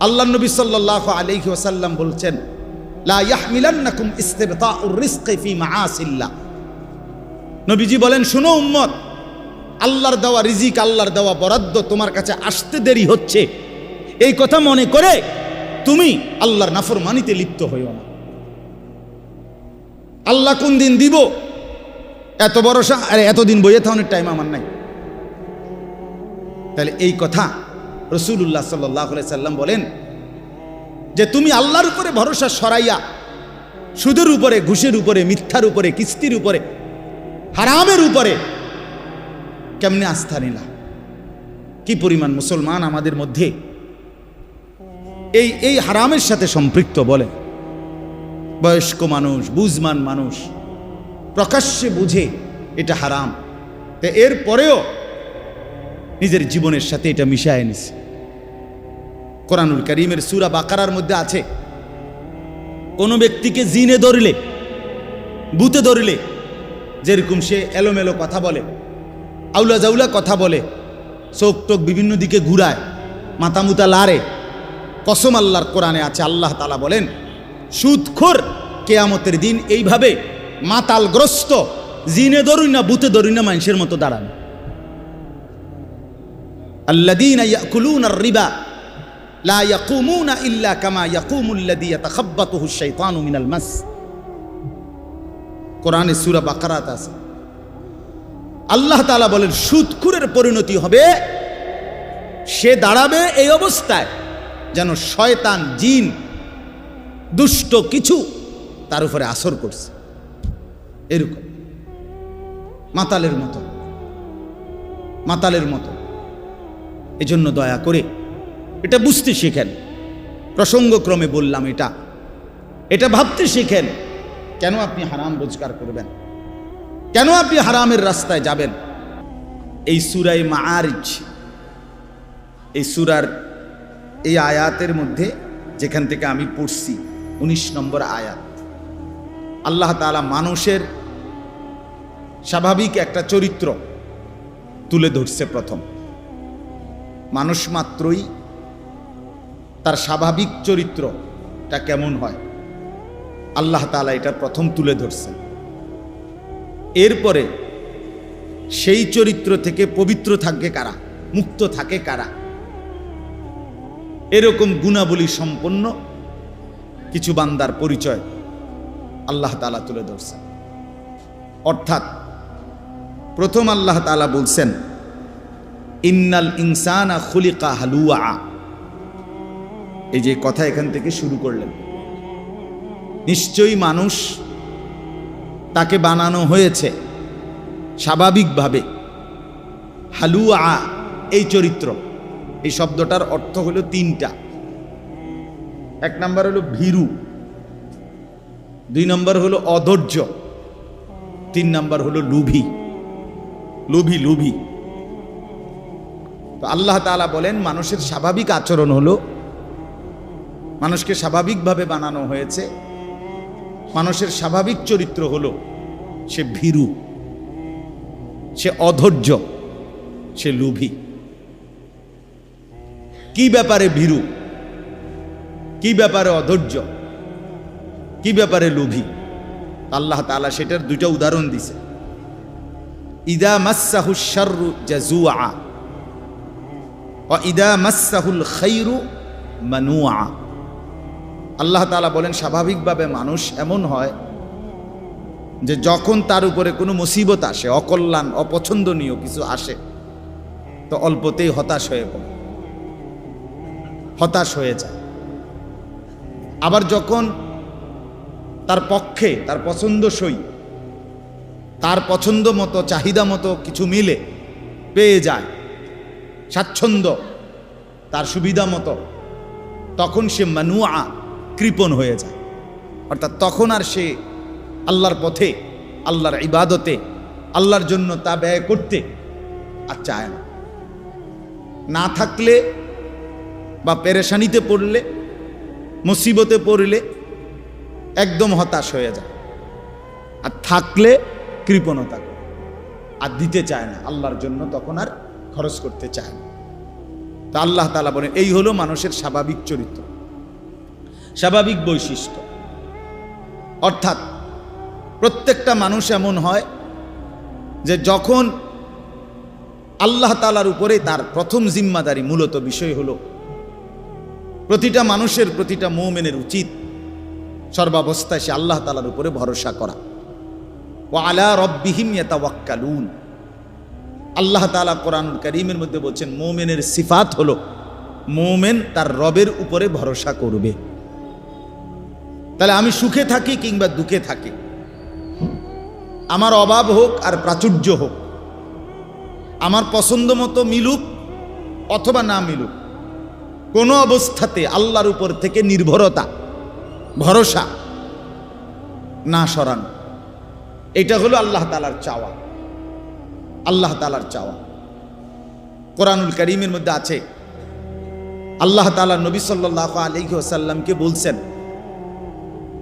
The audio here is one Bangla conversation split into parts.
আল্লাহ নবী সাল্লাল্লাহু আলাইহি ওয়াসাল্লাম বলছেন, লা ইয়াহমিলান্নাকুম ইস্তিবতাউর রিজকি ফি মাআসিল্লাহ। নবীজি বলেন, শুনো উম্মত, আল্লাহর দেওয়া রিজিক, আল্লাহর দেওয়া বরাদ্দ তোমার কাছে আসতে দেরি হচ্ছে, এই কথা মনে করে তুমি আল্লাহর নাফরমানিতে লিপ্ত হইও না। আল্লাহ কোন দিন দিব এত ভরসা, আরে এতদিন বইয়ে থাকার টাইম আমার নাই। তাহলে এই কথা রাসূলুল্লাহ সাল্লাল্লাহু আলাইহি সাল্লাম বলেন যে তুমি আল্লাহর উপরে ভরসা সরাইয়া সুদের উপরে, ঘুষের উপরে, মিথ্যার উপরে, কিস্তির উপরে, হারামের উপরে কেমনে আস্থা নিলা? কি পরিমাণ মুসলমান আমাদের মধ্যে এই হারামের সাথে সম্পৃক্ত? বলে বয়স্ক মানুষ, বুঝমান মানুষ প্রকাশ্যে বুঝে এটা হারাম, তো এর পরেও নিজের জীবনের সাথে এটা মিশায় নিছে। কোরআনুল কারীমের সূরা বাকারার মধ্যে আছে, কোন ব্যক্তিকে জিনে ধরলে, ভূতে ধরলে, যেরকম সে এলোমেলো কথা বলে, আউলা জাউলা কথা বলে, চোখ টোক বিভিন্ন দিকে ঘুরায়, মাথা মুতা লাড়ে, কসম আল্লাহর কোরআনে আছে, আল্লাহ তাআলা বলেন সুদখোর কিয়ামতের দিন এইভাবে মাতালগ্রস্ত, জিনে ধরুই না, ভূতে ধরুই না, মানুষের মতো দাঁড়ান। আল্লাযীনা ইয়াকুলুনার রিবা লা ইয়াকুমুনা ইল্লা কামা ইয়াকুমুল্লাযী ইয়াতাখাব্বাতুহু আশ-শাইতানু মিনাল মাস। কোরআনে সূরা বাকারাতে আছে, আল্লাহ তাআলা বলেন সুদখোরের পরিণতি হবে, সে দাঁড়াবে এই অবস্থায় যেন শয়তান, জিন, দুষ্ট কিছু তার উপরে আসর করছে, এরকম মাতালের মতো, মাতালের মতো। এজন্য দয়া করে এটা বুঝতে শিখেন। প্রসঙ্গক্রমে বললাম, এটা ভাবতে শিখেন। কেন আপনি হারাম রোজগার করবেন? কেন আপনি হারামের রাস্তায় যাবেন? এই সূরা মাআরিজ, এই সূরার এই আয়াতের মধ্যে যেখান থেকে আমি পড়ছি 19 নম্বর আয়াত, আল্লাহ তাআলা মানুষের স্বাভাবিক একটা চরিত্র তুলে ধরছে। প্রথম, মানুষ মাত্রই তার স্বাভাবিক চরিত্রটা কেমন হয় আল্লাহ তাআলা এটা প্রথম তুলে ধরছেন। এরপরে সেই চরিত্র থেকে পবিত্র থাকে কারা, মুক্ত থাকে কারা, এরকম গুণাবলী সম্পন্ন কিছু বান্দার পরিচয় আল্লাহ তাআলা তুলে ধরছেন। অর্থাৎ প্রথম আল্লাহ তাআলা বলছেন, ইন্নাল ইনসানা খুলিকা হালুয়া। এই যে কথা এখান থেকে শুরু করলেন, নিশ্চয়ই মানুষ, তাকে বানানো হয়েছে স্বাভাবিকভাবে হালুয়া, এই চরিত্র। এই শব্দটার অর্থ হলো তিনটা। এক নাম্বার হলো ভীরু, দুই নম্বর হলো অধৈর্য, তিন নাম্বার হলো লোভী। লোভী। তো আল্লাহ তাআলা বলেন মানুষের স্বাভাবিক আচরণ হলো, মানুষকে স্বাভাবিকভাবে বানানো হয়েছে, মানুষের স্বাভাবিক চরিত্র হলো সে ভীরু, সে অধৈর্য, সে লোভী। কি ব্যাপারে ভীরু, কি ব্যাপারে অধৈর্য, কি ব্যাপারে লোভী? আল্লাহ তাআলা সেটার দুইটা উদাহরণ দিছে। ইদা মাসসাহুশ শাররু জাজুআ ওয়া ইদা মাসসাহুল খাইরু মানুআ। আল্লাহ তাআলা বলেন স্বাভাবিকভাবে মানুষ এমন হয় যে যখন তার উপরে কোনো মুসিবত আসে, অকল্যাণ, অপছন্দনীয় কিছু আসে, তো অল্পতেই হতাশ হয়ে পড়ে, হতাশ হয়ে যায়। আবার যখন তার পক্ষে, তার পছন্দসই, তার পছন্দ মতো, চাহিদা মতো কিছু মিলে, পেয়ে যায়, স্বাচ্ছন্দ্য, তার সুবিধা মতো, তখন সে মানুআ, কৃপণ হয়ে যায়। অর্থাৎ তখন আর সে আল্লাহর পথে, আল্লাহর ইবাদতে, আল্লাহর জন্য তা ব্যয় করতে আর চায় না। না থাকলে বা পেরেশানিতে পড়লে, মুসিবতে পড়লে একদম হতাশ হয়ে যায়, আর থাকলে কৃপণতা করে, আর দিতে চায় না, আল্লাহর জন্য তখন আর খরচ করতে চায় না। তা আল্লাহ তাআলা বলেন এই হলো মানুষের স্বাভাবিক চরিত্র, স্বাভাবিক বৈশিষ্ট্য। অর্থাৎ প্রত্যেকটা মানুষ এমন হয় যে যখন আল্লাহ তাআলার উপরে তার প্রথম জিম্মাদারি, মূলত বিষয় হলো প্রতিটা মানুষের, প্রতিটা মুমিনের উচিত সর্বাবস্থায় সে আল্লাহ তাআলার উপরে ভরসা করা। ওয়া আলা রাব্বিহিম ইয়াতাওয়াক্কালুন। আল্লাহ তাআলা কোরআনুল কারীমের মধ্যে বলছেন মুমিনের সিফাত হলো মুমিন তার রবের উপরে ভরসা করবে। তাহলে আমি সুখে থাকি কিংবা দুঃখে থাকি, আমার অভাব হোক আর প্রাচুর্য হোক, আমার পছন্দ মতো মিলুক অথবা না মিলুক, কোনো অবস্থাতে আল্লাহর উপর থেকে নির্ভরতা, ভরসা না সরানো, এটা হলো আল্লাহ তাআলার চাওয়া। আল্লাহ তাআলার চাওয়া কোরআনুল কারীমের মধ্যে আছে, আল্লাহ তাআলা নবী সাল্লাল্লাহু আলাইহি ওয়াসাল্লামকে বলছেন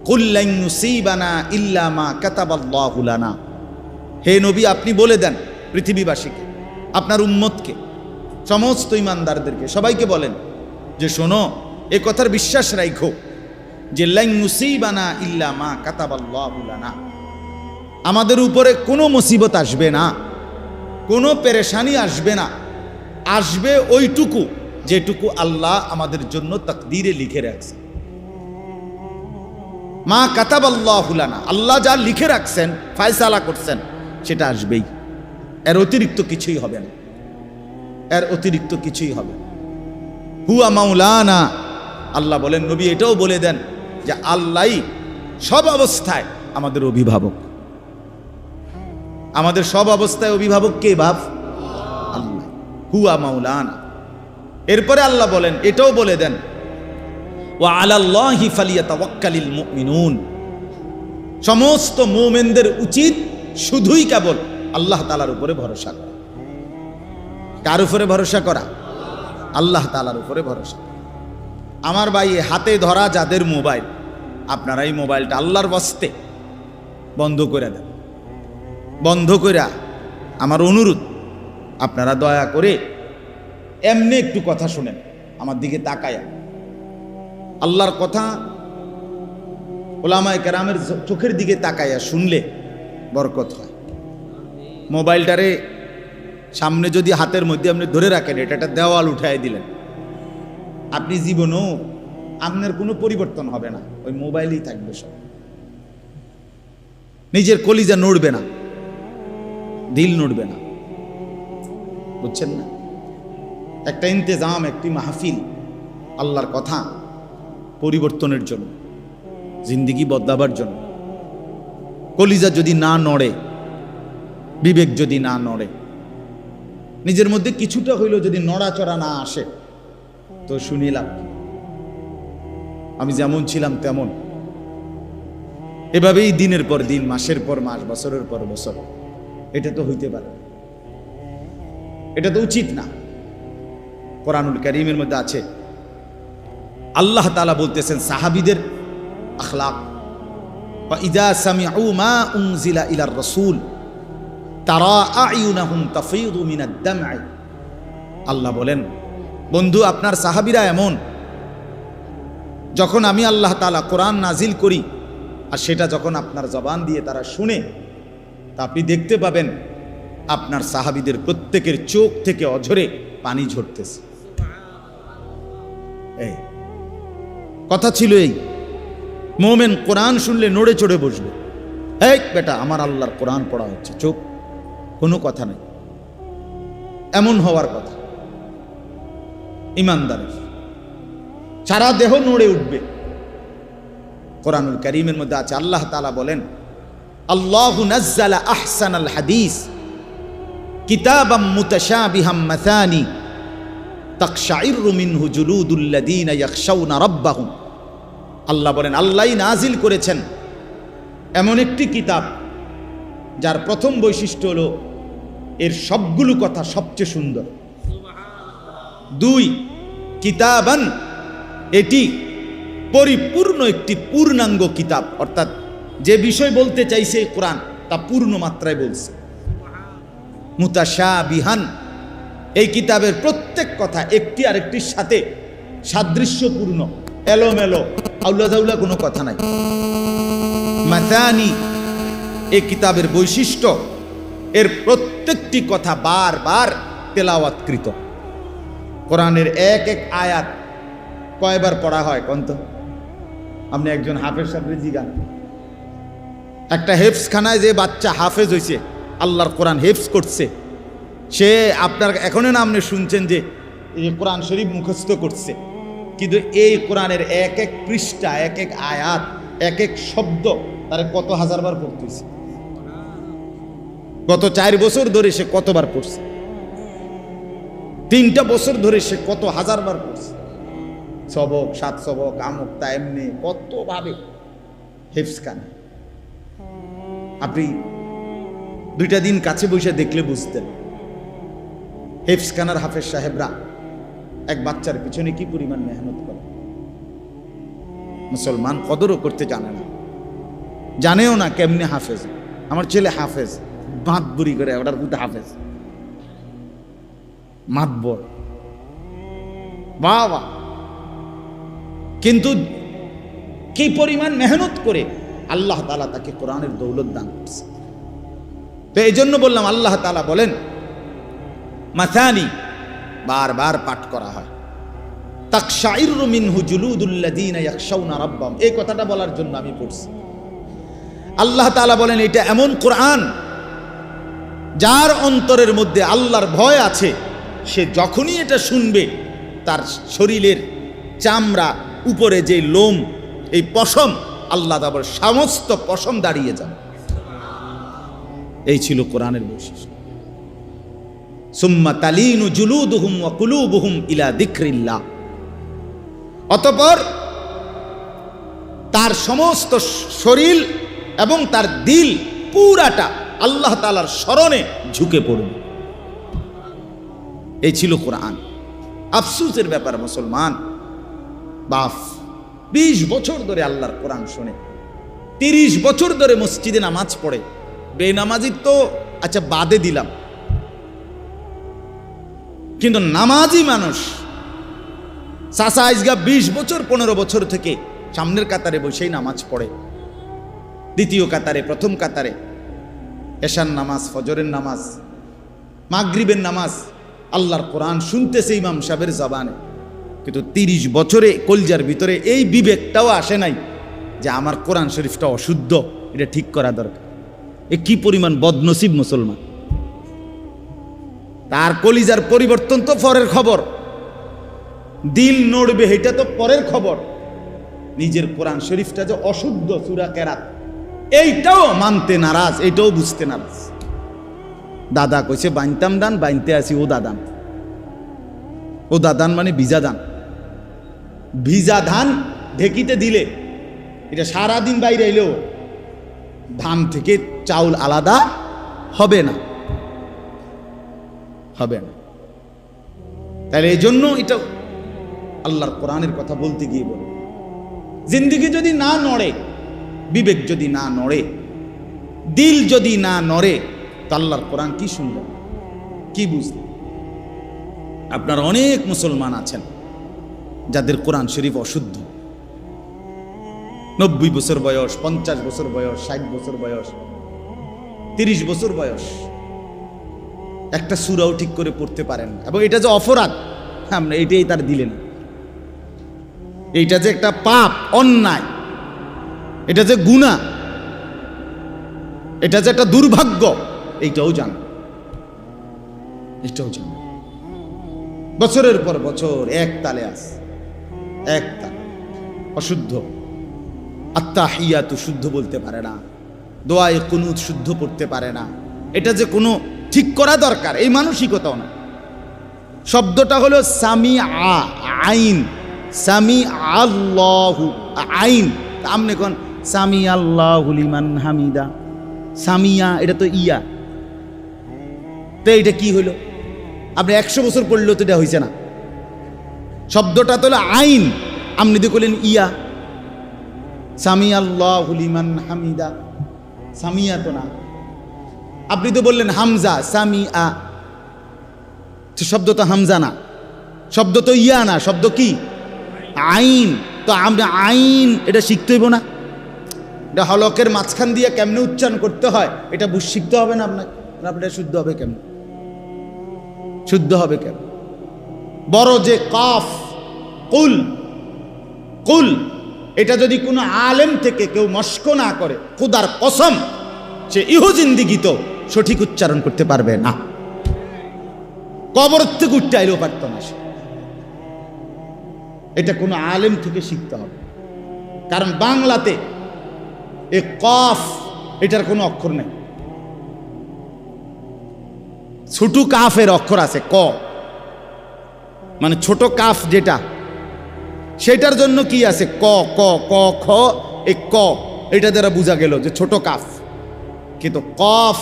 কুল লান ইউসিবানা ইল্লা মা কাতাবাল্লাহু লানা। হে নবী, আপনি বলে দেন পৃথিবীবাসীকে, আপনার উম্মতকে, সমস্ত ঈমানদারদেরকে, সবাইকে বলেন যে শোনো, এ কথার বিশ্বাস রাখো যে লান ইউসিবানা ইল্লা মা কাতাবাল্লাহু লানা, আমাদের উপরে কোনো মুসিবত আসবে না, কোনো পেরেশানি আসবে না, আসবে ওইটুকু যেটুকু আল্লাহ আমাদের জন্য তাকদীরে লিখে রাখছেন। মা কাতাবাল্লাহু লানা, আল্লাহ যা লিখে রাখছেন, ফয়সালা করছেন, সেটা আসবেই। এর অতিরিক্ত কিছুই হবে না, এর অতিরিক্ত কিছুই হবে না। হুয়া মাওলানা, আল্লাহ বলেন নবী এটাও বলে দেন যে আল্লাহই সব অবস্থায় আমাদের অভিভাবক। আমাদের সব অবস্থায় অভিভাবক কে বাপ? আল্লাহ। হুয়া মাওলানা। এরপরে আল্লাহ বলেন, এটাও বলে দেন ওয়া আলাল্লাহি ফালিয়াতাওয়াক্কালিল মুমিনুন, সমস্ত মুমিনদের উচিত শুধুই কেবল আল্লাহ তাআলার উপরে ভরসা করা। কার উপরে ভরসা করা? আল্লাহ তাআলার উপরে ভরসা। আমার ভাই, হাতে ধরা যাদের মোবাইল, আপনারা এই মোবাইলটা আল্লাহর ওয়াস্তে বন্ধ করে দেন। বন্ধ কইরা আমার অনুরোধ, আপনারা দয়া করে এমনি একটু কথা শুনেন, আমার দিকে তাকায়া। আল্লাহর কথা উলামায়ে কেরামের চোখের দিকে তাকায়া শুনলে বরকত হয়। মোবাইলটারে সামনে যদি হাতের মধ্যে আপনি ধরে রাখেন, এটা একটা দেওয়াল উঠায় দিলেন, আপনি জীবনেও আপনার কোনো পরিবর্তন হবে না, ওই মোবাইলই থাকবে সব। নিজের কলিজা নড়বে না, দিল নড়বে না, বুঝছেন না? একটা ইন্তেজাম, একটি মাহফিল আল্লাহর কথা পরিবর্তনের জন্য, জিন্দেগি বদলাবার জন্য। কলিজা যদি না নড়ে, বিবেক যদি না নড়ে, নিজের মধ্যে কিছুটা হইলেও যদি নড়াচড়া না আসে, তো শুনিলাম আমি যেমন ছিলাম তেমন, এভাবেই দিনের পর দিন, মাসের পর মাস, বছরের পর বছর, এটা তো হইতে পারে না, এটা তো উচিত না। কোরআনুল কারীমের মধ্যে আছে, আল্লাহ তাআলা বলতেছেন সাহাবীদের আখলাক, ওয়া ইযা সামিউ মা উনজিলা ইলার রাসূল তারা আয়ুনাহুম তাফীদু মিনাদ দাম'i। আল্লাহ বলেন, বন্ধু আপনার সাহাবীরা এমন, যখন আমি আল্লাহ তাআলা কোরআন নাজিল করি আর সেটা যখন আপনার জবান দিয়ে তারা শুনে, তা আপনি দেখতে পাবেন আপনার সাহাবীদের প্রত্যেকের চোখ থেকে অঝরে পানি ঝরতেছে। এই কথা ছিল, এই মুমিন কোরআন শুনলে নড়ে চড়ে বসবে। এই বেটা, আমার আল্লাহর কোরআন পড়া হচ্ছে, চুপ, কোনো কথা নেই, এমন হওয়ার কথা। ইমানদারের সারা দেহ নড়ে উঠবে। কোরআনুল কারীমের মধ্যে আছে, আল্লাহ তাআলা বলেন, আল্লাহু নাজ্জালা আহসানাল হাদিস কিতাবাম মুতাশাবিহাম মাসানি তাকশাইরু মিনহু জুলুদুল্লাযীনা ইয়াখশাউনা রাব্বাহুম। আল্লাহ বলেন, আল্লাহই নাজিল করেছেন এমন একটি কিতাব যার প্রথম বৈশিষ্ট্য হলো এর সবগুলো কথা সবচেয়ে সুন্দর। দুই, কিতাবান, এটি পরিপূর্ণ একটি পূর্ণাঙ্গ কিতাব, অর্থাৎ যে বিষয় বলতে চাইছে কোরআন তা পূর্ণ মাত্রায় বলছে। মুতাশাবিহান, এই কিতাবের প্রত্যেক কথা একটি আরেকটির সাথে সাদৃশ্যপূর্ণ, এলোমেলো আউলাদাউলা কোনো কথা নাই। মাসানি এই কিতাবের বৈশিষ্ট্য, এর প্রত্যেকটি কথা বারবার তেলাওয়াতকৃত। কোরআনের এক এক আয়াত কয়বার পড়া হয় কন্ত? আপনি একজন হাফেজ সাহেবের জিগান, একটা হেফজখানায় যে বাচ্চা হাফেজ হয়েছে, আল্লাহর কোরআন হেফজ করছে, সে আপনার এখনই না আপনি শুনছেন যে এই কোরআন শরীফ মুখস্থ করছে, কিন্তু এই কোরআনের এক এক পৃষ্ঠা, এক এক আয়াত, এক এক শব্দ তারে কত হাজারবার পড়তেছে। গত 4 বছর ধরে সে কতবার পড়ছে, 3টা বছর ধরে সে কত হাজারবার পড়ছে। সবক, 7 সবক, আমক তা এমনি কতভাবে হেফজখানা। আপনি 2টা দিন কাছে বসে দেখলে বুঝতেন হেফজখানার হাফেজ সাহেবরা এক বাচ্চার পিছনে কি পরিমাণ মেহনত করে। মুসলমান কদরও করতে জানে না, জানেও না কেমনে হাফেজ। আমার ছেলে হাফেজ, মাতবুরি করে ওটার পুতে হাফেজ, মাতবর, বাবা, কিন্তু কি পরিমাণ মেহনত করে আল্লাহ তাআলা তাকে কোরআনের দৌলত দান করছে। তো এই জন্য বললাম, আল্লাহ তাআলা বলেন মাসানি, বারবার পাঠ করা হয়। তাকশাইরু মিনহু জুলুদুল্লাযীনা ইয়াখশাউনা রাব্বাহুম, এই কথাটা বলার জন্য আমি পড়ছি। আল্লাহ তাআলা বলেন এটা এমন কোরআন যার অন্তরের মধ্যে আল্লাহর ভয় আছে, সে যখনই এটা শুনবে তার শরীরের চামড়া, উপরে যে লোম, এই পশম, আল্লাহ তাআলার সমস্ত পশম দাঁড়িয়ে যাবে। এই ছিল কোরআনের বৈশিষ্ট্য। সুম্মা তালিনু জুলুদুহুম ওয়া কুলুবুহুম ইলা যিকরিল্লাহ, অতঃপর তার সমস্ত শরীর এবং তার দিল পুরাটা আল্লাহ তাআলার স্মরণে ঝুঁকে পড়বে। এই ছিল কোরআন। আফসোসের ব্যাপার মুসলমান, বাপ 20 বছর ধরে আল্লাহর কোরআন শোনে, 30 বছর ধরে মসজিদে নামাজ পড়ে, বেনামাজি তো আচ্ছা বাদে দিলাম, কিন্তু নামাজি মানুষ চাচা আজগা 20 বছর 15 বছর থেকে সামনের কাতারে বসেই নামাজ পড়ে, দ্বিতীয় কাতারে, প্রথম কাতারে, এশার নামাজ, ফজরের নামাজ, মাগরিবের নামাজ, আল্লাহর কোরআন শুনতেছে ইমাম সাহেবের জবানে, কিন্তু 30 বছরে কলজার ভিতরে এই বিবেকটাও আসে নাই যে আমার কোরআন শরীফটা অশুদ্ধ, এটা ঠিক করা দরকার। এ কি পরিমাণ বদনসিব মুসলমান! তার কলিজার পরিবর্তন তো পরের খবর, দিল নড়বে এটা তো পরের খবর, নিজের কোরআন শরীফটা যে অশুদ্ধ, সূরা কেরাত, এইটাও মানতে নারাজ, এইটাও বুঝতে নারাজ। দাদা কইছে বাইনতাম দান, বাইনতে আসি ও দাদান। ও দাদান মানে ভিজা ধান, ভিজা ধান ঢেকিতে দিলে এটা সারাদিন বাইরে এলেও ধান থেকে চাউল আলাদা হবে না, হবে না। তাহলে এই জন্য এটা আল্লাহর কোরআনের কথা বলতে গিয়ে বলে, জিন্দিগি যদি না নড়ে, বিবেক যদি না নড়ে, দিল যদি না নড়ে, তো আল্লাহর কোরআন কি শুনলেন, কি বুঝলেন? আপনারা অনেক মুসলমান আছেন যাদের কোরআন শরীফ অশুদ্ধ, 90 বছর বয়স, 50 বছর বয়স, 60 বছর বয়স, 30 বছর বয়স, একটা সূরাও ঠিক করে পড়তে পারেন না। এবং এটা যে অপরাধ, আমরা এটাই তার দিলেন, এইটা যে একটা পাপ, অন্যায়, এটা যে গুনাহ, এটা যে একটা দুর্ভাগ্য, এইটাও জান, এটাও জান। বছরের পর বছর এক তালে আস, এক তালে অশুদ্ধ, আত্তাহিয়াতু শুদ্ধ বলতে পারে না, দোয়ায়ে কুনুত শুদ্ধ পড়তে পারে না। এটা যে কোনো ঠিক করা দরকার, এই মানসিকতাও না। শব্দটা হলো সামি আইন, সামি আল্লাহু আইন, আমনে কোন সামি আল্লাহু লিমান হামিদা, সামিয়া এটা তো ইয়া, তো এটা কি হলো? আপনি 100 বছর পড়লেও তো এটা হয়েছে না। শব্দটা তো হলো আইন, আপনি তো করলেন ইয়া, সামি আল্লাহু লিমান হামিদা, সামিয়া তো না। আপনি তো বললেন হামজা, সামিআ, শব্দ তো হামজা না, শব্দ তো ইয়া না, শব্দ কি? আইন। তো আমরা আইন এটা শিখতে হইব না? এটা হলকের মাঝখান দিয়ে কেমনে উচ্চারণ করতে হয় এটা শিখতে হবে না আপনাকে? আপনার শুদ্ধ হবে কেমন? শুদ্ধ হবে কেমন? বড় যে কফ, কুল, কুল, এটা যদি কোনো আলেম থেকে কেউ মস্ক না করে, খুদার কসম সে ইহো জিন্দিগি তো সঠিক উচ্চারণ করতে পারবে না। কবর থেকে উঠতে আইলেও পারত না সে। এটা কোনো আলেম থেকে শিখতে হবে, কারণ বাংলাতে এ কফ এটার কোনো অক্ষর নেই। ছোট কাফের অক্ষর আছে ক, মানে ছোট কাফ যেটা, সেটার জন্য কি আছে? ক, ক, ক, খ, এ ক, এটা দ্বারা বোঝা গেল যে ছোট কাফ। কিন্তু কফ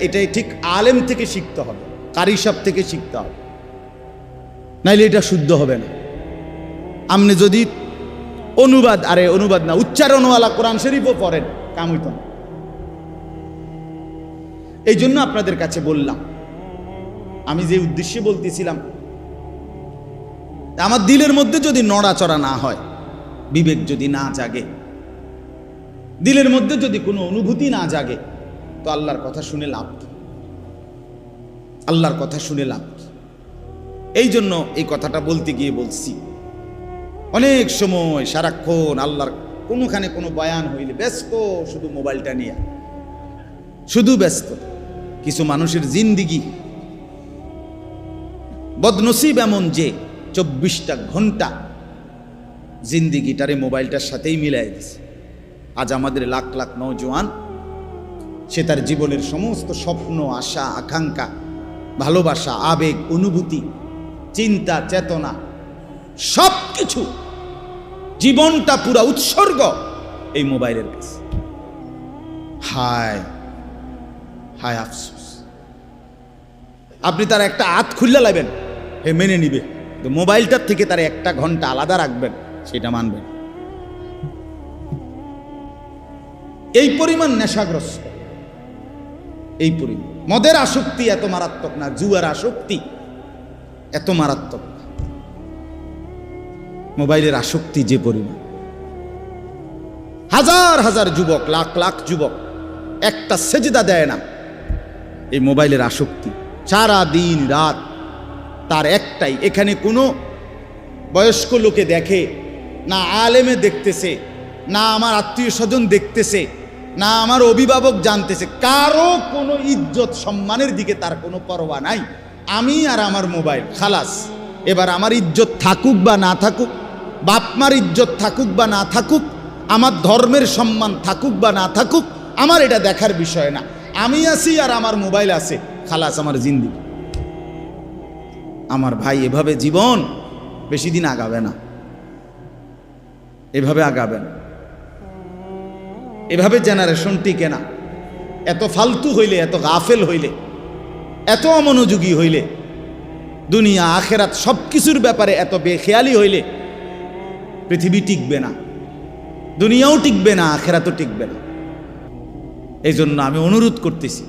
এটাই ঠিক আলেম থেকে শিখতে হবে, কারি সাহেব থেকে শিখতে হবে, নাইলে এটা শুদ্ধ হবে না। আপনি যদি অনুবাদ না, উচ্চারণওয়ালা কোরআন শরীফও পড়েন, কাম হইত না। এই জন্য আপনাদের কাছে বললাম, আমি যে উদ্দেশ্যে বলতেছিলাম, আমার দিলের মধ্যে যদি নড়াচড়া না হয়, বিবেক যদি না জাগে, দিলের মধ্যে যদি কোনো অনুভূতি না জাগে, তো আল্লাহর কথা শুনে লাভ কি? আল্লাহর কথা শুনে লাভ কি? এই জন্য এই কথাটা বলতে গিয়ে বলছি, অনেক সময় সারাক্ষণ আল্লাহর কোনোখানে কোনো বয়ান হইলে ব্যস্ত, শুধু মোবাইলটা নিয়ে শুধু ব্যস্ত। কিছু মানুষের জিন্দিগি বদনসিব এমন যে 24টা ঘন্টা জিন্দিগিটারে মোবাইলটার সাথেই মিলাই দিছে। আজ আমাদের লাখ লাখ নওজোয়ান, সে তার জীবনের সমস্ত স্বপ্ন, আশা, আকাঙ্ক্ষা, ভালোবাসা, আবেগ, অনুভূতি, চিন্তা, চেতনা, সব কিছু, জীবনটা পুরা উৎসর্গ এই মোবাইলের কাছে। হায় হায় আফসোস। আপনি তার একটা হাত খুললে লাগবেন, হে মেনে নিবে, তো মোবাইলটার থেকে তার 1 ঘন্টা আলাদা রাখবেন, সেটা মানবেন। এই পরিমাণ নেশাগ্রস্ত, এই পরিমাণ। মদের আসক্তি এত মারাত্মক না, জুয়ার আসক্তি এত মারাত্মক না, মোবাইলের আসক্তি যে পরিমাণ। হাজার হাজার যুবক, লাখ লাখ যুবক একটা সেজদা দেয় না, এই মোবাইলের আসক্তি। সারা দিন রাত তার একটাই, এখানে কোনো বয়স্ক লোকে দেখে না, আলেমে দেখতেছে না, আমার আত্মীয় স্বজন দেখতেছে না, আমার অভিভাবক জানতেছে, কারো কোনো ইজ্জত সম্মানের দিকে তার কোনো পরোয়া নাই। আমি আর আমার মোবাইল, খালাস। এবার আমার ইজ্জত থাকুক বা না থাকুক, বাপমার ইজ্জত থাকুক বা না থাকুক, আমার ধর্মের সম্মান থাকুক বা না থাকুক, আমার এটা দেখার বিষয় না। আমি আছি আর আমার মোবাইল আছে, খালাস, আমার জিন্দেগি। আমার ভাই, এভাবে জীবন বেশি দিন আগাবে না, এভাবে আগাবে না, এভাবে জেনারেশন টিকে না। এত ফালতু হইলে, এত গাফেল হইলে, এত অমনোযোগী হইলে, দুনিয়া আখেরাত সব কিছুর ব্যাপারে এত বেখেয়ালি হইলে পৃথিবী টিকবে না, দুনিয়াও টিকবে না, আখেরাতও টিকবে না। এই জন্য আমি অনুরোধ করতেছি,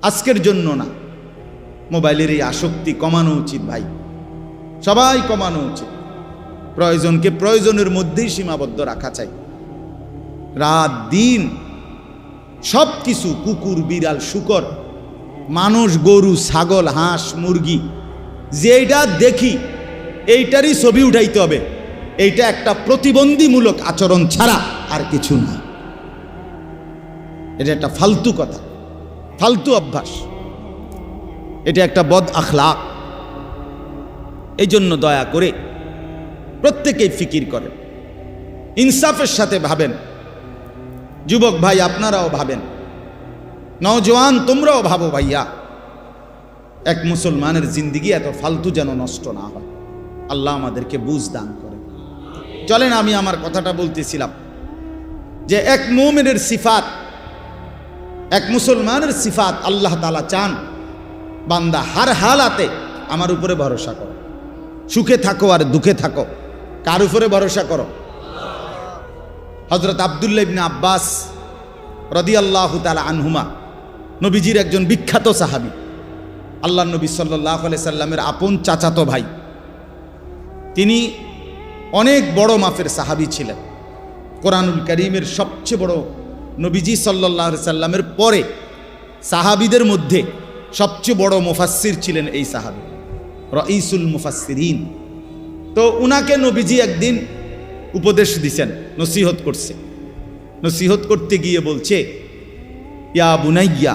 আজকের জন্য না, মোবাইলের এই আসক্তি কমানো উচিত ভাই, সবাই কমানো উচিত। প্রয়োজনকে প্রয়োজনের মধ্যেই সীমাবদ্ধ রাখা চাই। রাত দিন সব কিছু, কুকুর, বিড়াল, শূকর, মানুষ, গরু, ছাগল, হাঁস, মুরগি, যেটা দেখি এইটারই ছবি উঠাইতে হবে। এইটা একটা প্রতিবন্ধীমূলক আচরণ ছাড়া আর কিছু না। এটা একটা ফালতু কথা, ফালতু অভ্যাস, এটা একটা বদ আখলাক। এই জন্য দয়া করে প্রত্যেকেই ফিকির করেন, ইনসাফের সাথে ভাবেন। যুবক ভাই, আপনারাও ভাবেন, নওজোয়ান তোমরাও ভাবো ভাইয়া, এক মুসলমানের জিন্দিগি এত ফালতু যেন নষ্ট না হয়। আল্লাহ আমাদেরকে বুঝ দান করে। চলেন, আমি আমার কথাটা বলতেছিলাম যে এক মুমিনের সিফাত, এক মুসলমানের সিফাত, আল্লাহ তাআলা চান বান্দা হার হালাতে আমার উপরে ভরসা করো, সুখে থাকো আর দুঃখে থাকো, কার উপরে ভরসা করো? হযরত আব্দুল্লাহ ইবনে আব্বাস রাদিয়াল্লাহু তাআলা আনহুমা, নবীজির একজন বিখ্যাত সাহাবী। আল্লাহ নবী সাল্লাল্লাহু আলাইহি সাল্লামের আপন চাচাতো ভাই, তিনি অনেক বড় মাপের সাহাবী ছিলেন। কোরআনুল কারীমের সবচেয়ে বড়, নবীজি সাল্লাল্লাহু আলাইহি সাল্লামের পরে সাহাবীদের মধ্যে সবচেয়ে বড় মুফাসসির ছিলেন এই সাহাবী, রাইসুল মুফাসসিরিন। তো উনাকে নবীজি একদিন উপদেশ দিছেন, নসিহত করছে। নসিহত করতে গিয়ে বলছে, ইয়া বুনাইয়া,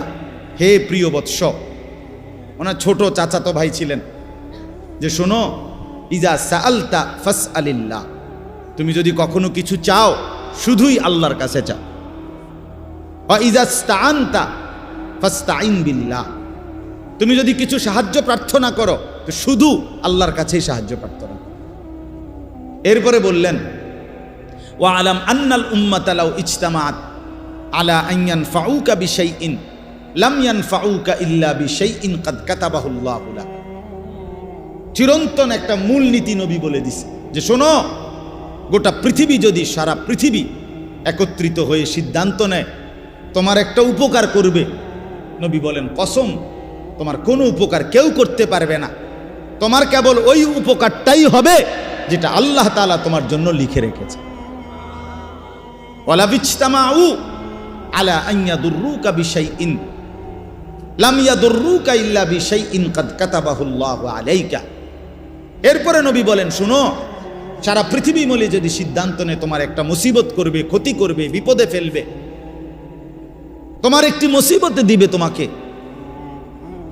হে প্রিয় বৎস, ওনার ছোট চাচাতো ভাই ছিলেন, যে শোনো, ইজা সাআলতা ফাসআলিল্লাহ, তুমি যদি কখনো কিছু চাও শুধুই আল্লাহর কাছে চাও। ওয়া ইজা ইসতাআনতা ফাসতাইন বিল্লাহ, তুমি যদি কিছু সাহায্য প্রার্থনা করো তো শুধু আল্লাহর কাছেই সাহায্য প্রার্থনা করো। এরপরে বললেন, ওয়া আলাম আন্নাল উম্মাতা লাউ ইজতামাআত আলা আন ইয়ানফাউকা বিশাইইন লাম ইয়ানফাউকা ইল্লা বিশাইইন কাদ কাতাবাহুল্লাহু লাক। চিরন্তন একটা মূলনীতি নবী বলে দিছে, যে শোনো, গোটা পৃথিবী যদি, সারা পৃথিবী একত্রিত হয়ে সিদ্ধান্ত নেয় তোমার একটা উপকার করবে, নবী বলেন কসম, তোমার কোনো উপকার কেউ করতে পারবে না, তোমার কেবল ওই উপকারটাই হবে যেটা আল্লাহ তাআলা তোমার জন্য লিখে রেখেছে। ওয়ালা বিজতামাউ আলা আন ইয়াদুররুকা বিশাইইন লাম ইয়াদুররুকা ইল্লা বিশাইইন কাদ কাতাবাহুল্লাহু আলাইকা। এরপরে নবী বলেন, শুনো, সারা পৃথিবী মিলে যদি সিদ্ধান্ত নেয় তোমার একটা মুসিবত করবে, ক্ষতি করবে, বিপদে ফেলবে, তোমার একটি মুসিবতে দিবে তোমাকে,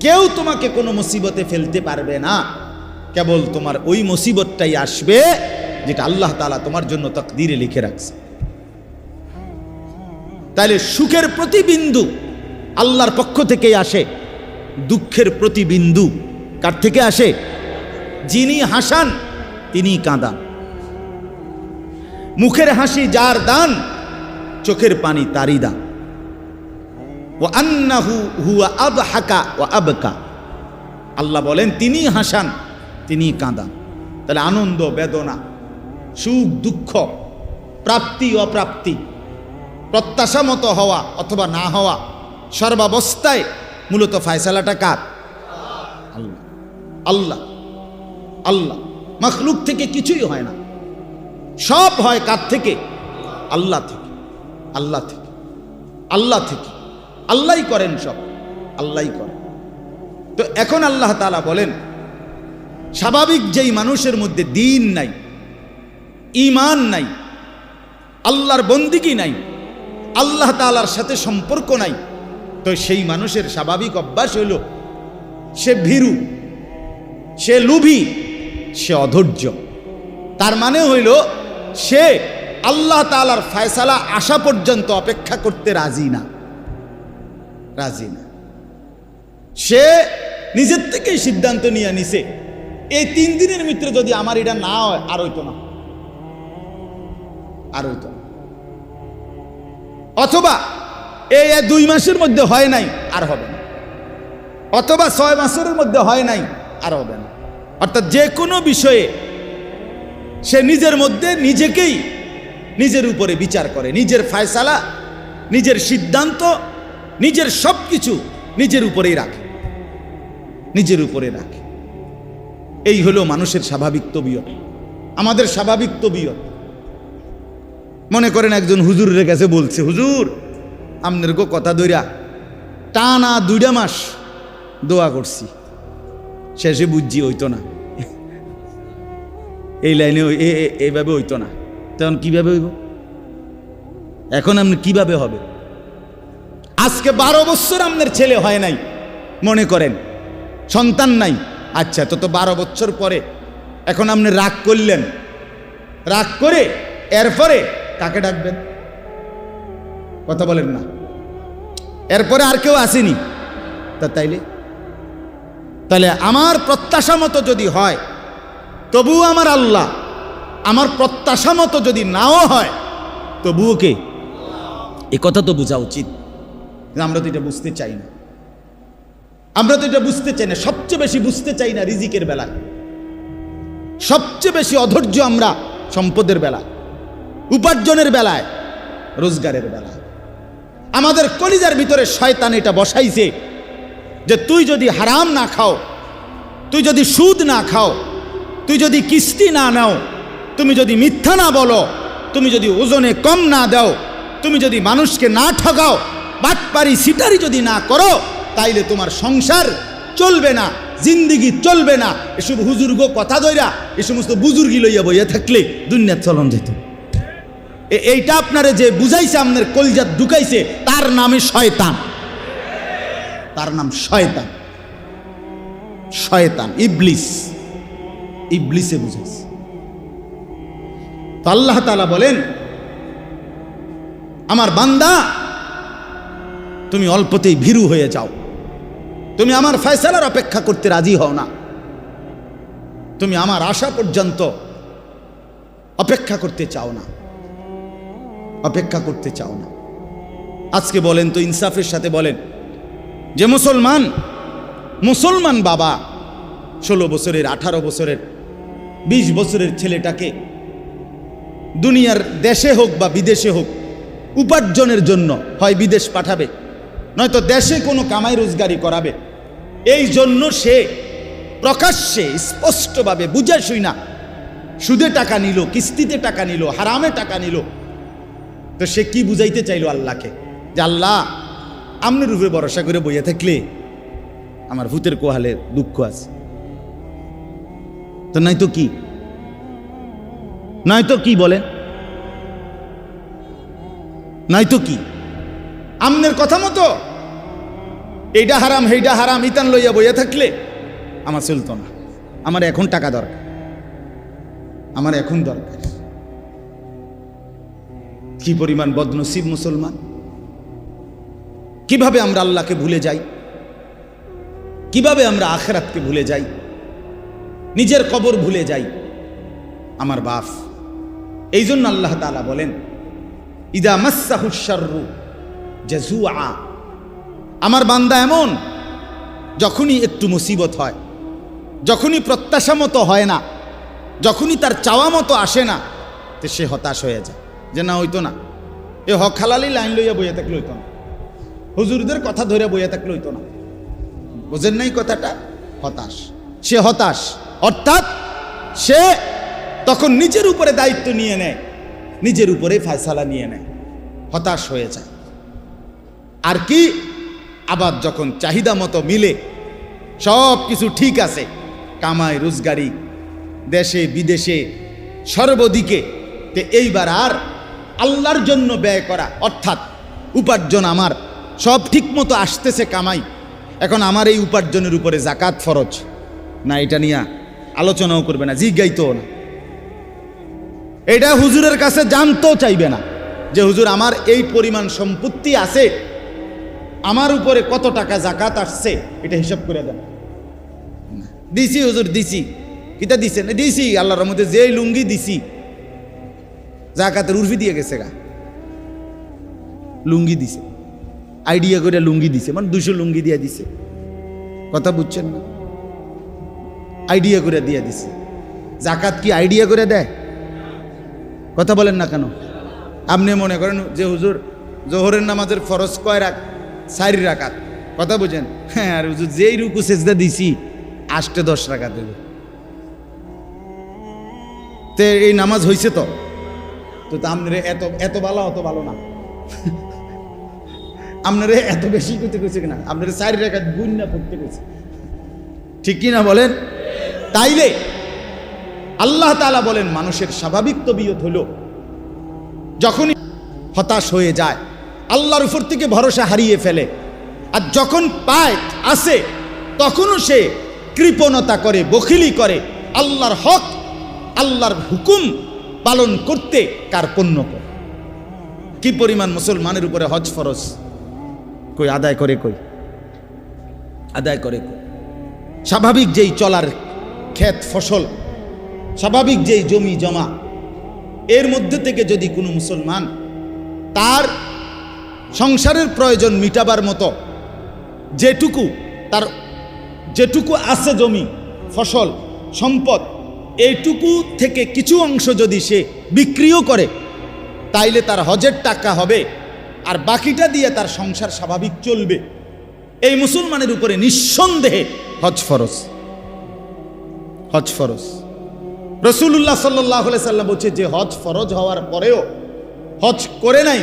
কেউ তোমাকে কোনো মুসিবতে ফেলতে পারবে না, কেবল তোমার ওই মুসিবতটাই আসবে যেটা আল্লাহ তাআলা তোমার জন্য তাকদীরে লিখে রাখছে। তাহলে সুখের প্রতিবিন্দু আল্লাহর পক্ষ থেকেই আসে, দুঃখের প্রতিবিন্দু কার থেকে আসে? যিনি হাসান তিনি কাঁদান। মুখের হাসি যার দান, চোখের পানি তারই দান। ওয়া আন্নাহু হুয়া আবহাকা ওয়া আবকা, আল্লাহ বলেন তিনি হাসান তিনি কাঁদান। তাহলে আনন্দ বেদনা, সুখ দুঃখ, প্রাপ্তি অপ্রাপ্তি, প্রত্যাশা মতো হওয়া অথবা না হওয়া, সর্বাবস্থায় মূলত ফয়সালাটা কার? আল্লাহ। আল্লাহ আল্লাহ। মাখলুক থেকে কিছুই হয় না, সব হয় কার থেকে? আল্লাহ থেকে। আল্লাহ থেকে, আল্লাহ থেকে। আল্লাহই করেন সব, আল্লাহই করেন। তো এখন আল্লাহ তাআলা বলেন, স্বাভাবিক যেই মানুষের মধ্যে দ্বীন নাই, ঈমান নাই, আল্লাহর বন্দিগি নাই, আল্লাহ তাআলার সাথে সম্পর্ক নাই, তো সেই মানুষের স্বাভাবিক অভ্যাস হইল সে ভীরু, সে লোভী, সে অধৈর্য। তার মানে হইল সে আল্লাহ তাআলার ফয়সালা আসা পর্যন্ত অপেক্ষা করতে রাজি না, রাজি না। সে নিজের থেকেই সিদ্ধান্ত নিয়ে নিছে, এই 3 দিনের ভিতরে যদি আমার এটা না হয় আর হইতো না, আর হইতো না। অথবা এই 2 মাসের মধ্যে হয় নাই, আর হবে না। অথবা 6 মাসের মধ্যে হয় নাই, আর হবে না। অর্থাৎ যে কোনো বিষয়ে সে নিজের মধ্যে নিজেকেই নিজের উপরে বিচার করে, নিজের ফয়সালা, নিজের সিদ্ধান্ত, নিজের সব কিছু নিজের উপরেই রাখে, নিজের উপরে রাখে। এই হলো মানুষের স্বাভাবিক তবিয়ত, আমাদের স্বাভাবিক তবিয়ত। মনে করেন একজন হুজুরের কাছে বলছে, হুজুর আপনার গো কথা ধইরা টানা 2 মাস দোয়া করছি, শেষে বুঝছি হইতো না, এই লাইনে এইভাবে হইতো না। তখন কিভাবে হইব? এখন আপনি কিভাবে হবে? আজকে 12 বছর আপনার ছেলে হয় নাই, মনে করেন সন্তান নাই, আচ্ছা তো 12 বছর পরে এখন আপনি রাগ করলেন, রাগ করে এরপরে কাকে ডাকবেন? কথা বলেন না। এরপরে আর কেউ আসেনি, তা তাইলে আমার প্রত্যাশা মতো যদি হয় তবুও আমার আল্লাহ, আমার প্রত্যাশা মতো যদি নাও হয় তবুও কে? এ কথা তো বোঝা উচিত। আমরা তো এটা বুঝতে চাই না, আমরা তো এটা বুঝতে চাই না। সবচেয়ে বেশি বুঝতে চাই না রিজিকের বেলায়, সবচেয়ে বেশি অধৈর্য আমরা সম্পদের বেলায়, উপার্জনের বেলায়, রোজগারের বেলায়। আমাদের কলিজার ভিতরে শয়তান এটা বসাইছে যে তুই যদি হারাম না খাও, তুই যদি সুদ না খাও, তুই যদি কিস্তি না নাও, তুমি যদি মিথ্যা না বলো, তুমি যদি ওজনে কম না দাও, তুমি যদি মানুষকে না ঠকাও, বাটপারি সিটারি যদি না করো, তাইলে তোমার সংসার চলবে না, জিন্দিগি চলবে না। এসব হুজুর্গ কথা দইরা এই সমস্ত বুজুর্গি লইয়া বইয়া থাকলে দুনিয়ার চলন যেত। এইটা আপনারে যে বুঝাইছে, আপনার কলজাত ঢুকাইছে, তার নামে শয়তান, তার নাম শয়তান। শয়তান, ইবলিস, ইবলিসে বুঝাইছে। তো আল্লাহ তাআলা বলেন, আমার বান্দা তুমি অল্পতেই ভীরু হয়ে যাও, তুমি আমার ফয়সালার অপেক্ষা করতে রাজি হও না, তুমি আমার আশা পর্যন্ত অপেক্ষা করতে চাও না, অপেক্ষা করতে চাও না। আজকে বলেন তো, ইনসাফের সাথে বলেন, যে মুসলমান বাবা 16 বছরের, 18 বছরের, 20 বছরের ছেলেটাকে দুনিয়ার দেশে হোক বা বিদেশে হোক উপার্জনের জন্য হয় বিদেশ পাঠাবে, নয়তো দেশে কোনো কামাই রোজগারি করাবে, এই জন্য সে প্রকাশ্যে স্পষ্টভাবে বুঝে শুই না সুদে টাকা নিল, কিস্তিতে টাকা নিল, হারামে টাকা নিল। তো সে কি বুঝাইতে চাইল আল্লাহকে? যে আল্লাহ, আপনার উপরে ভরসা করে বইয়া থাকলে আমার ভূতের কোহালে দুঃখ আছে। তো নয়তো কি, নয়তো কি বলেন, নয়তো কি? আমনের কথা মতো এইটা হারাম সেইটা হারাম ইতান লইয়া বইয়া থাকলে আমার চলতো না। আমার এখন টাকা দরকার, আমার এখন দরকার। কি পরিমাণ বদনসিব মুসলমান! কিভাবে আমরা আল্লাহকে ভুলে যাই, কিভাবে আমরা আখিরাতকে ভুলে যাই, নিজের কবর ভুলে যাই। আমার বাপ, এই জন্য আল্লাহ তাআলা বলেন, ইদা মাসসাহুশ শাররু জাজুআ, আমার বান্দা এমন, যখনই একটু মুসিবত হয়, যখনই প্রত্যাশা মতো হয় না, যখনই তার চাওয়া মতো আসে না, তো সে হতাশ হয়ে যায়। যে না, হইতো না, এ হক হালালি লাইন লইয়া বইয়া থাকলে হইতো না, হুজুরদের কথা ধরে বইয়া থাকলে হইতো না। বোঝেন নাই কথাটা? হতাশ, সে হতাশ, অর্থাৎ সে তখন নিজের উপরে দায়িত্ব নিয়ে নেয়, নিজের উপরে ফয়সালা নিয়ে নেয়, হতাশ হয়ে যায়। আর কি, আবার যখন চাহিদা মতো মিলে, সব কিছু ঠিক আছে, কামাই রোজগারি দেশে বিদেশে সর্বদিকে, তে এইবার আর আল্লাহর জন্য ব্যয় করা, অর্থাৎ উপার্জন আমার সব ঠিক মতো আসতেছে কামাই, এখন আমার এই উপার্জনের উপরে যাকাত ফরজ না, এটা নিয়ে আলোচনাও করবে না, জিজ্ঞাইতেও না, এটা হুজুরের কাছে জানতেও চাইবে না যে হুজুর আমার এই পরিমাণ সম্পত্তি আছে, আমার উপরে কত টাকা যাকাত আসছে, এটা হিসাব করে দেন। দিছি হুজুর, দিছি। কিতা দিছেন? দিছি, আল্লাহর রহমতে যে লুঙ্গি দিছি যাকাতের উর্ফি দিয়ে গেছে গা, লুঙ্গি দিছে, আইডিয়া করে লুঙ্গি দিছে, মানে 200 লুঙ্গি দিয়ে দিছে। কথা বুঝছেন না? আইডিয়া করে দিয়ে দিছে। যাকাত কি আইডিয়া করে দেয়? কথা বলেন না কেন? আপনি মনে করেন যে হুজুর জোহরের নামাজের ফরজ কয় রাকাত? 4 রাকাত। কথা বুঝেন? হ্যাঁ, আর হুজুর যেই রুকু সেজদা দিছি 8-10 রাকাত দেবে, তে এই নামাজ হয়েছে তো? তো আপনার এত এত ভালো, অত ভালো না। আপনার এত বেশি করতে গেছে কিনা? আপনার 4 রাকাত গুণনা পড়তে গেছে, ঠিক কিনা বলেন? তাইলে আল্লাহ তাআলা বলেন, মানুষের স্বাভাবিক তবিয়ত হলো যখনই হতাশ হয়ে যায়, আল্লাহর উপর থেকে ভরসা হারিয়ে ফেলে, আর যখন পায় আসে তখনও সে কৃপণতা করে, বখিলি করে, আল্লাহর হক, আল্লাহর হুকুম পালন করতে কার্পণ্য করে। কি পরিমাণ মুসলমানের উপরে হজ ফরজ, কই আদায় করে, কই আদায় করে, কই স্বাভাবিক যেই চলার ক্ষেত ফসল, স্বাভাবিক যেই জমি জমা, এর মধ্যে থেকে যদি কোনো মুসলমান তার সংসারের প্রয়োজন মিটাবার মতো যেটুকু আছে জমি ফসল সম্পদ, এইটুকু থেকে কিছু অংশ যদি সে বিক্রিও করে, তাইলে তার হজের টাকা হবে, আর বাকিটা দিয়ে তার সংসার স্বাভাবিক চলবে। এই মুসলমানের উপরে নিঃসন্দেহে হজ ফরজ। হজ ফরজ। রাসূলুল্লাহ সাল্লাল্লাহু আলাইহি সাল্লাম বলছে যে হজ ফরজ হওয়ার পরেও হজ করে নাই,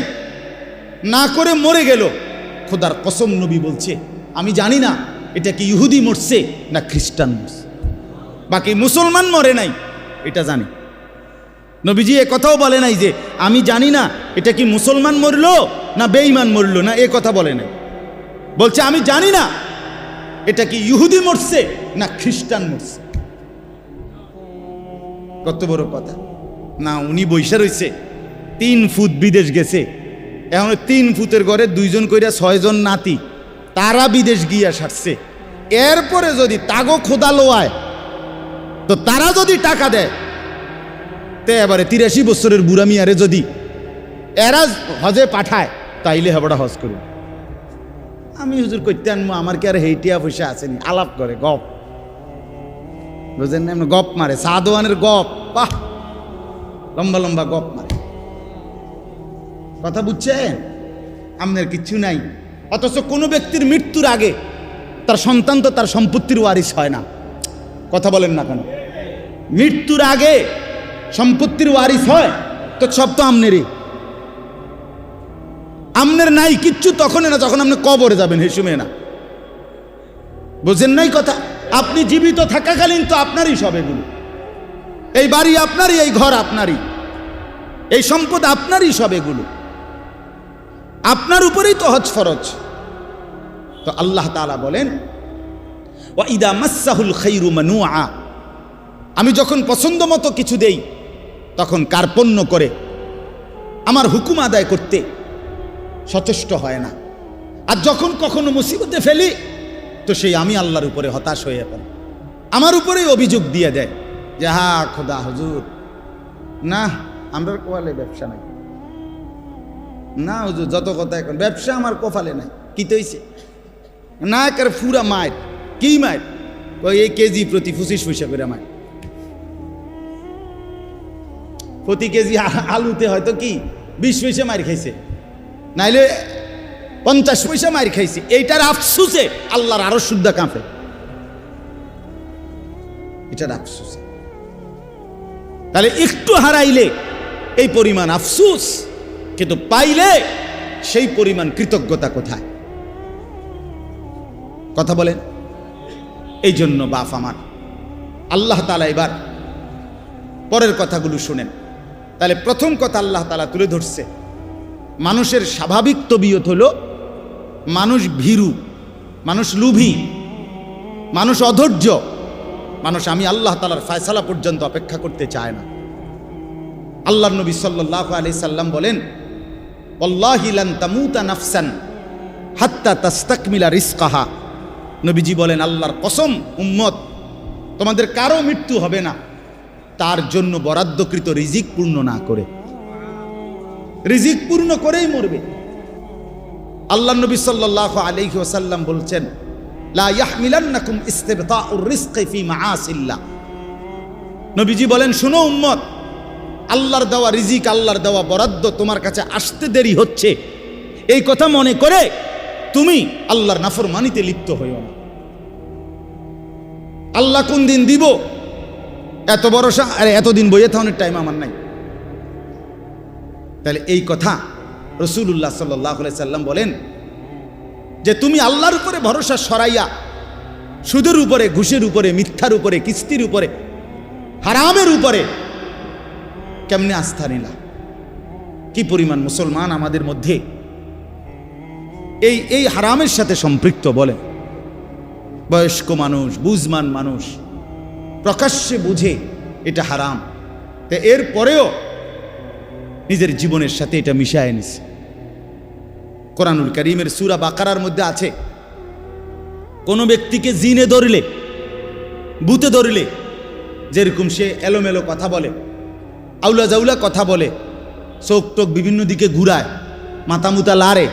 না করে মরে গেল, খোদার কসম নবী বলছে আমি জানি না এটা কি ইহুদি মরছে না খ্রিস্টান মরছে, বাকি মুসলমান মরে নাই এটা জানি। নবীজি এ কথাও বলে নাই যে আমি জানি না এটা কি মুসলমান মরলো না বেঈমান মরলো, না এ কথা বলে নাই। বলছে আমি জানি না এটা কি ইহুদি মরছে না খ্রিস্টান মরছে। কত বড় কথা না! উনি বৈশা রয়েছে 3 ফুট বিদেশ গেছে, এখন 3 ফুটের ঘরে 2 জন কইরা 6 জন নাতি, তারা বিদেশ গিয়া সারছে। এরপরে যদি তাগো খোদা লোয়ায় তো তারা যদি টাকা দেয় তে এবারে 83 বছরের বুড়া মিয়ারে যদি এরা হজে পাঠায় তাইলে হেবড়া হজ করুন। আমি হুজুর করতে আনবো, আমার কি আর হেইটিয়া পয়সা আসেনি? আলাপ করে গপ, বুঝেন না? এমনি গপ মারে, সাদওয়ানের গপ, বাহ লম্বা লম্বা গপ মারে। কথা বুঝছেন? আপনার কিচ্ছু নাই। অথচ কোনো ব্যক্তির মৃত্যুর আগে তার সন্তান তো তার সম্পত্তির ওয়ারিস হয় না। কথা বলেন না কেন? মৃত্যুর আগে সম্পত্তির ওয়ারিস হয় তো সব তো আমনেরই। আমনের নাই কিচ্ছু তখনই না যখন আপনি কবরে যাবেন, হে সময় না। বুঝেন নাই কথা? আপনি জীবিত থাকাকালীন তো আপনারই সব এগুলো। এই বাড়ি আপনারই, এই ঘর আপনারই, এই সম্পদ আপনারই সব এগুলো। আপনার উপরেই তো হজ ফরজ। তো আল্লাহ তাআলা বলেন ওয়া ইদা মাসসাহুল খায়রু মানুআ, আমি যখন পছন্দ মতো কিছু দেই তখন কার্পণ্য করে আমার হুকুম আদায় করতে সচেষ্ট হয় না। আর যখন কখনো মুসিবতে ফেলি তো সেই আমি আল্লাহর উপরে হতাশ হয়ে পড়ি, আমার উপরেই অভিযোগ দিয়ে দেয় যে হা খোদা হুজুর, না আমরা কোয়ালে ব্যবসা নাই, না হুজুর যত কথা এখন ব্যবসা আমার কপালে নাই। কি তৈছে না কার ফুরা মায়ের কি মায়ের ওই এই কেজি প্রতি 25 পয়সা করে মায়ের, প্রতি কেজি আলুতে হয়তো কি 20 পয়সা মার খাইছে, নাইলে 50 পয়সা মার খাইছে। এইটার আফসুসে আল্লাহর আরো শুদ্ধা কাঁপে, এটার আফসুসে। তাহলে একটু হারাইলে এই পরিমাণ আফসুস, কিন্তু পাইলে সেই পরিমাণ কৃতজ্ঞতা কোথায়? কথা বলেন। এই জন্য বাপ আমার, আল্লাহ তাআলা এবার পরের কথাগুলো শুনেন। তাহলে প্রথম কথা আল্লাহ তাআলা তুলে ধরছে, মানুষের স্বাভাবিক তবিয়ত হলো মানুষ ভীরু, মানুষ লোভী, মানুষ অধৈর্য, মানুষ আমি আল্লাহ তাআলার ফয়সালা পর্যন্ত অপেক্ষা করতে চায় না। আল্লাহর নবী সাল্লাল্লাহু আলাইহি সাল্লাম বলেন ওয়াল্লাহি লান তামুতা নাফসান হাত্তা তাস্তাকমিলা রিজকাহা। নবীজি বলেন আল্লাহর কসম উম্মত, তোমাদের কারো মৃত্যু হবে না তার জন্য বরাদ্দকৃত রিজিক পূর্ণ না করে। রিজিক পূর্ণ করেই মরবে। আল্লাহর নবী সাল্লাল্লাহু আলাইহি ওয়াসাল্লাম বলছেন লা ইয়াহমিলান্নাকুম ইস্তিবতাউর রিজকি ফি মাআসিল্লাহ। নবীজি বলেন শুনো উম্মত, আল্লাহর দেওয়া রিজিক, আল্লাহর দেওয়া বরাদ্দ তোমার কাছে আসতে দেরি হচ্ছে, এই কথা মনে করে তুমি আল্লাহর নাফরমানিতে লিপ্ত হইও না। আল্লাহ কোন দিন দিব এত ভরসা, আরে এতদিন বইয়ে থাকার টাইম আমার নাই। তাহলে এই কথা রাসূলুল্লাহ সাল্লাল্লাহু আলাইহি সাল্লাম বলেন যে তুমি আল্লাহর উপরে ভরসা সরাইয়া সুদের উপরে, ঘুষের উপরে, মিথ্যার উপরে, কিস্তির উপরে, হারামের উপরে কেমনে আস্থা নিলা? কি পরিমাণ মুসলমান আমাদের মধ্যে এই হারামের সাথে সম্পৃক্ত? বলে বয়স্ক মানুষ, বুঝমান মানুষ প্রকাশ্যে বুঝে এটা হারাম, তো এর পরেও নিজের জীবনের সাথে এটা মিশায় নিছে। কোরআনুল কারীমের সূরা বাকারার মধ্যে আছে, কোনো ব্যক্তিকে জিনে ধরলে, ভূতে ধরলে, যেরকম সে এলোমেলো কথা বলে, আউলা জাউলা কথা বলে, চোখ টোক বিভিন্ন দিকে ঘুরায়, মাথা মুতা লাড়ে,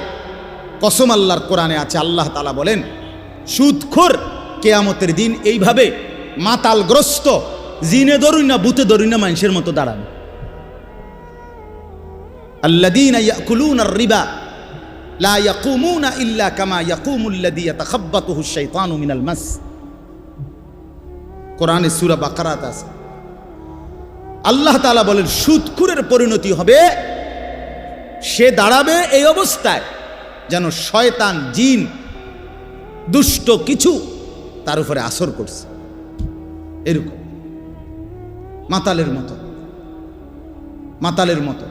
কসম আল্লাহর কোরআনে আছে, আল্লাহ তাআলা বলেন সুদখোর কিয়ামতের দিন এইভাবে মাতালগ্রস্ত, জিনে ধরুন না ভূতে ধরুন না মানুষের মতো দাঁড়াবে। আল্লাযীনা ইয়াকুলুনার রিবা লা ইয়াকুমুনা ইল্লা কামা ইয়াকুমুল্লাযী ইয়াতাখাব্বাতুহু আশ-শাইতানু মিনাল মাস। কোরআনে সূরা বাকারাত আছে। আল্লাহ তাআলা বলেন সুদখোরের পরিণতি হবে, সে দাঁড়াবে এই অবস্থায় যেন শয়তান, জিন, দুষ্ট কিছু তার উপরে আসর করছে, এরকম মাতালের মতো, মাতালের মতো।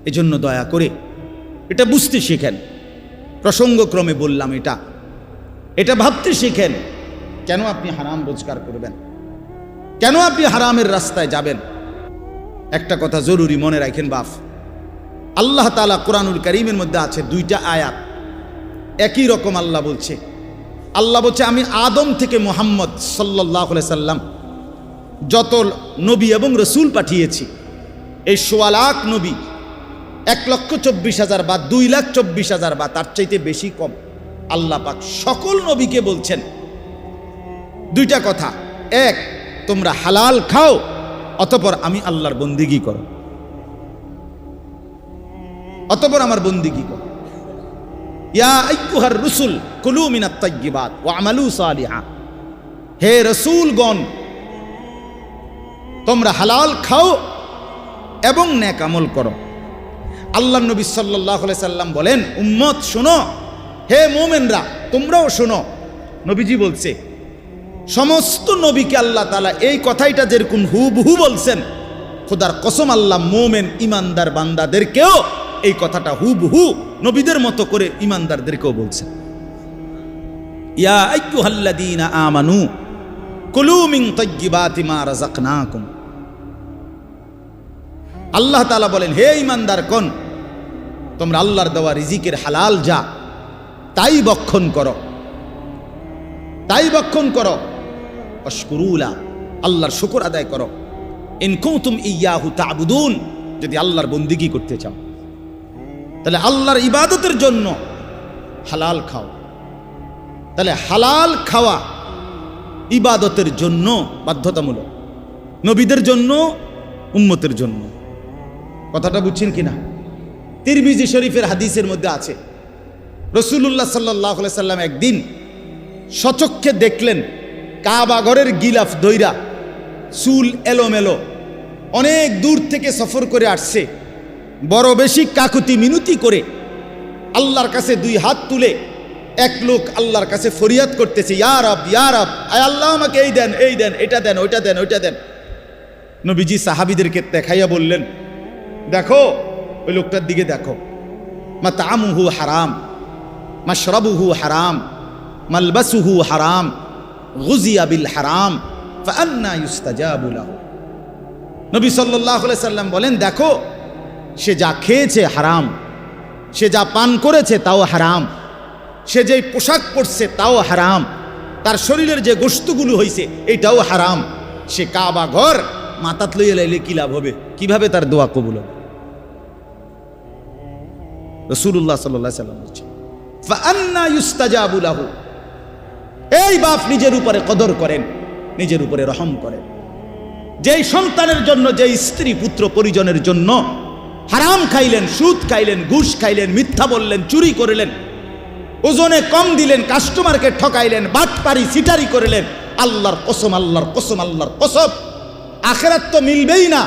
এজন্য দয়া করে এটা বুঝতে শিখেন। প্রসঙ্গক্রমে বললাম, এটা ভাবতে শিখেন। কেন আপনি হারাম রোজগার করবেন? কেন আপনি হারামের রাস্তায় যাবেন? একটা কথা জরুরি মনে রাখেন বাপ, আল্লাহ তাআলা কোরআনুল কারীমের মধ্যে আছে 2টা আয়াত, একই রকম আল্লাহ বলছে। আল্লাহ বলছে, আমি আদম থেকে মুহাম্মদ সাল্লাল্লাহু আলাইহি সাল্লাম যত নবী এবং রসুল পাঠিয়েছি, এই 1.25 লাখ নবী, 1,24,000 বা 2,24,000 বা তার চাইতে বেশি কম, আল্লাহ পাক সকল নবীকে বলছেন 2টা কথা। এক, তোমরা হালাল খাও, অতঃপর আমি আল্লাহর বন্দেগী করো, অতঃপর আমার বন্দেগী করো। ইয়া আইয়ুহার রুসুল কুলু মিনাত তাইয়্যিবাত ওয়া আমালু সালিহা, হে রাসূলগণ তোমরা হালাল খাও এবং নেক আমল করো। আল্লাহর নবী সাল্লাল্লাহু আলাইহি সাল্লাম বলেন, উম্মত শোনো, হে মুমিনরা তোমরাও শোনো। নবীজি বলছে, সমস্ত নবীকে আল্লাহ তাআলা এই কথাইটা যেরকম হুবহু বলছেন, খোদার কসম আল্লাহ মুমিন ইমানদার বান্দাদেরকেও এই কথাটা হুবহু নবীদের মতো করে ইমানদারদেরকেও বলছেন। ইয়া আইয়ুহাল্লাযীনা আমানু কুলু মিন তাইয়্যিবাতি মা রাযাকনাকুম। আল্লাহ তাআলা বলেন, হে ইমানদারগণ তোমরা আল্লাহর দেওয়া রিজিকের হালাল যা তাই ভক্ষণ করো, তাই ভক্ষণ করো। আশকুরুলা, আল্লাহর শুকর আদায় করো। ইন কুনতুম ইয়াহু তা'বুদুন, যদি আল্লাহর বন্দেগী করতে চাও তাহলে আল্লাহর ইবাদতের জন্য হালাল খাও। তাহলে হালাল খাওয়া ইবাদতের জন্য বাধ্যতামূলক, নবীদের জন্য, উম্মতের জন্য। কথাটা বুঝছেন কিনা? তিরমিজি শরীফের হাদিসের মধ্যে আছে, রাসূলুল্লাহ সাল্লাল্লাহু আলাইহি সাল্লাম একদিন সচক্ষে দেখলেন কাবা ঘরের গিলাফ ধইরা, চুল এলোমেলো, অনেক দূর থেকে সফর করে আসছে, বড় বেশি কাকুতি মিনতি করে আল্লাহর কাছে 2 হাত তুলে এক লোক আল্লাহর কাছে ফরিয়াদ করতেছে, ইয়া রব, ইয়া রব, আয় আল্লাহ আমাকে এই দেন, এই দেন, এটা দেন, ওইটা দেন, ওইটা দেন। নবীজি সাহাবীদেরকে দেখাইয়া বললেন, দেখো ওই লোকটার দিকে দেখো, মাতআমুহু হারাম, মাশরাবুহু হারাম, মালবাসুহু হারাম, গুযিয়া বিল হারাম, ফাআন্না ইউস্তাজাবু লাহু। নবী সাল্লাল্লাহু আলাইহি সাল্লাম বলেন, দেখো সে যা খেয়েছে হারাম, সে যা পান করেছে তাও হারাম, সে যে পোশাক পরছে তাও হারাম, তার শরীরের যে গোশতগুলো হয়েছে এইটাও হারাম। সে কাবা ঘর মাথাত লইয়া লাইলে কি লাভ হবে? কিভাবে তার দোয়া কবুল হবে? রাসূলুল্লাহ সাল্লাল্লাহু আলাইহি সাল্লাম বলেছেন, ফাআন্না ইউস্তাজাবু লাহু। এই বাপ নিজের উপরে কদর করেন, নিজের উপরে রহম করেন। যেই সন্তানের জন্য, যে স্ত্রী পুত্র পরিজনের জন্য হারাম খাইলেন, সুদ খাইলেন, ঘুষ খাইলেন, মিথ্যা বললেন, চুরি করলেন, ওজনে কম দিলেন, কাস্টমারকে ঠকাইলেন, বাটপারি সিটারি করলেন, আল্লাহর কসম, আল্লাহর কসম, আল্লাহর কসম, আখিরাত তো মিলবেই না,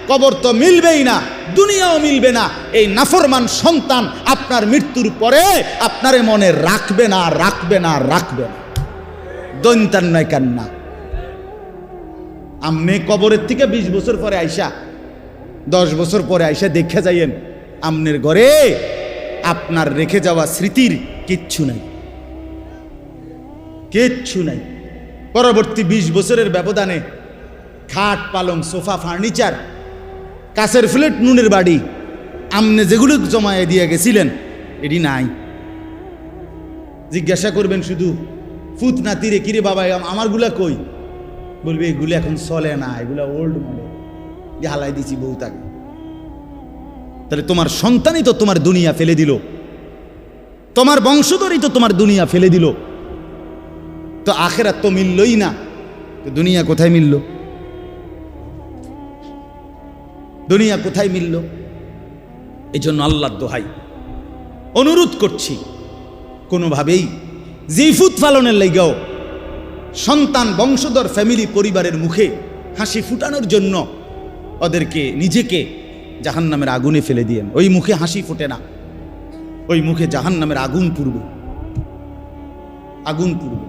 কবর তো মিলবেই না, দুনিয়াও মিলবে না। এই নাফরমান সন্তান আপনার মৃত্যুর পরে আপনারে মনে রাখবে না, রাখবে না, রাখবে না। দৈন্তান নয় কান্না। আমনে কবরের থেকে 20 বছর পরে আইসা, 10 বছর পরে আইসা দেখে যাইয়েন আমনের ঘরে আপনার রেখে যাওয়া স্মৃতির কিচ্ছু নাই, কিচ্ছু নাই। পরবর্তী 20 বছরের ব্যবধানে খাট, পালং, সোফা, ফার্নিচার, কাছের ফ্লেট, নুনের বাড়ি, আমনে যেগুলো জমায়ে দিয়ে গেছিলেন এটি নাই। জিজ্ঞাসা করবেন শুধু ফুত নাতিরে, কিরে বাবা আমারগুলা কই? বলবে এগুলো এখন চলে না, এগুলা ওল্ড মডেল, হালাই দিছি বউ তাকে। তাহলে তোমার সন্তানই তো তোমার দুনিয়া ফেলে দিল, তোমার বংশধরই তো তোমার দুনিয়া ফেলে দিল। তো আখিরাত তো মিললই না, তো দুনিয়া কোথায় মিলল? দুনিয়া কোথায় মিলল? এই জন্য আল্লাহর দোহাই, অনুরোধ করছি, কোনোভাবেই জিফুত পালনের লাইগাও সন্তান বংশধর ফ্যামিলি পরিবারের মুখে হাসি ফুটানোর জন্য ওদেরকে নিজেকে জাহান্নামের আগুনে ফেলে দিয়েন। ওই মুখে হাসি ফোটে না, ওই মুখে জাহান্নামের আগুন পুড়বে, আগুন পুড়বে।